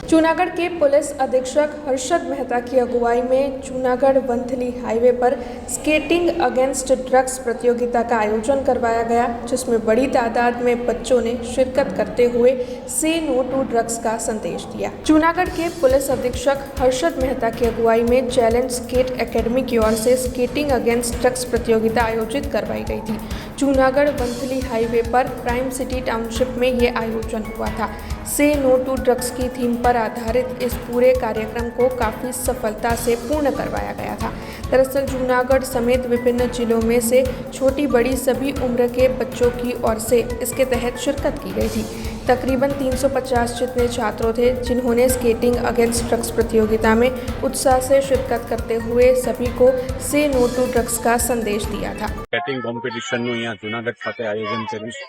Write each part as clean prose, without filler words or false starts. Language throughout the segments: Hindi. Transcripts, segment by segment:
जूनागढ़ के पुलिस अधीक्षक हर्षद मेहता की अगुवाई में जूनागढ़ वंथली हाईवे पर स्केटिंग अगेंस्ट ड्रग्स प्रतियोगिता का आयोजन करवाया गया, जिसमें बड़ी तादाद में बच्चों ने शिरकत करते हुए से नो टू ड्रग्स का संदेश दिया। जूनागढ़ के पुलिस अधीक्षक हर्षद मेहता की अगुवाई में चैलेंज स्केट एकेडमी की ओर से स्केटिंग अगेंस्ट ड्रग्स प्रतियोगिता आयोजित करवाई गई थी। जूनागढ़ वंथली हाईवे पर प्राइम सिटी टाउनशिप में ये आयोजन हुआ था। से नो टू ड्रग्स की थीम पर आधारित इस पूरे कार्यक्रम को काफ़ी सफलता से पूर्ण करवाया गया था। दरअसल जूनागढ़ समेत विभिन्न जिलों में से छोटी बड़ी सभी उम्र के बच्चों की ओर से इसके तहत शिरकत की गई थी। तकरीबन 350 जितने छात्रों थे जिन्होंने स्केटिंग अगेंस्ट ड्रग्स प्रतियोगिता में उत्साह से शिरकत करते हुए सभी को से नो टू ड्रग्स का संदेश दिया था। स्केटिंग कॉम्पिटिशनનું અહીંયા જૂનાગઢ ખાતે આયોજન કર્યું છે।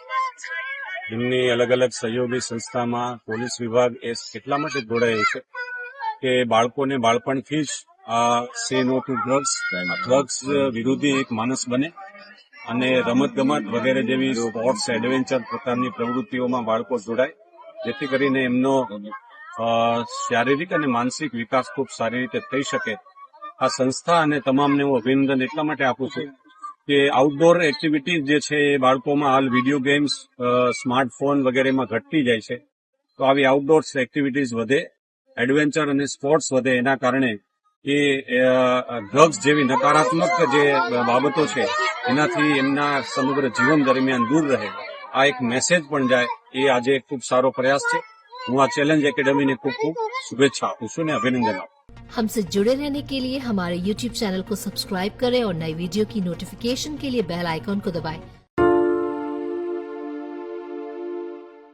એમની અલગ અલગ સહયોગી સંસ્થામાં પોલીસ વિભાગ એટલા માટે જોડાયેલ છે કે બાળકોને બાળપણથી જ આ સે નો ટુ ડ્રગ્સ વિરોધી એક માણસ બને અને રમતગમત વગેરે જેવી સ્પોર્ટ્સ એડવેન્ચર પ્રકારની પ્રવૃત્તિઓમાં બાળકો જોડાય, જેથી કરીને એમનો શારીરિક અને માનસિક વિકાસ ખૂબ સારી રીતે થઈ શકે। આ સંસ્થા અને તમામને હું અભિનંદન એટલા માટે આપું છું કે આઉટડોર એક્ટિવિટીઝ જે છે એ બાળકોમાં હાલ વિડીયો ગેમ્સ, સ્માર્ટફોન વગેરેમાં ઘટતી જાય છે, તો આવી આઉટડોર એક્ટિવિટીઝ વધે, એડવેન્ચર અને સ્પોર્ટ્સ વધે, એના કારણે એ ડ્રગ્સ જેવી નકારાત્મક જે બાબતો છે એનાથી એમના સમગ્ર જીવન દરમિયાન દૂર રહે, આ એક મેસેજ પણ જાય, એ આજે ખૂબ સારો પ્રયાસ છે। હું આ ચેલેન્જ એકેડમીને ખૂબ ખૂબ શુભેચ્છા આપું છું અને અભિનંદન આપું। हमसे जुड़े रहने के लिए हमारे YouTube चैनल को सब्सक्राइब करें और नई वीडियो की नोटिफिकेशन के लिए बेल आइकॉन को दबाएं।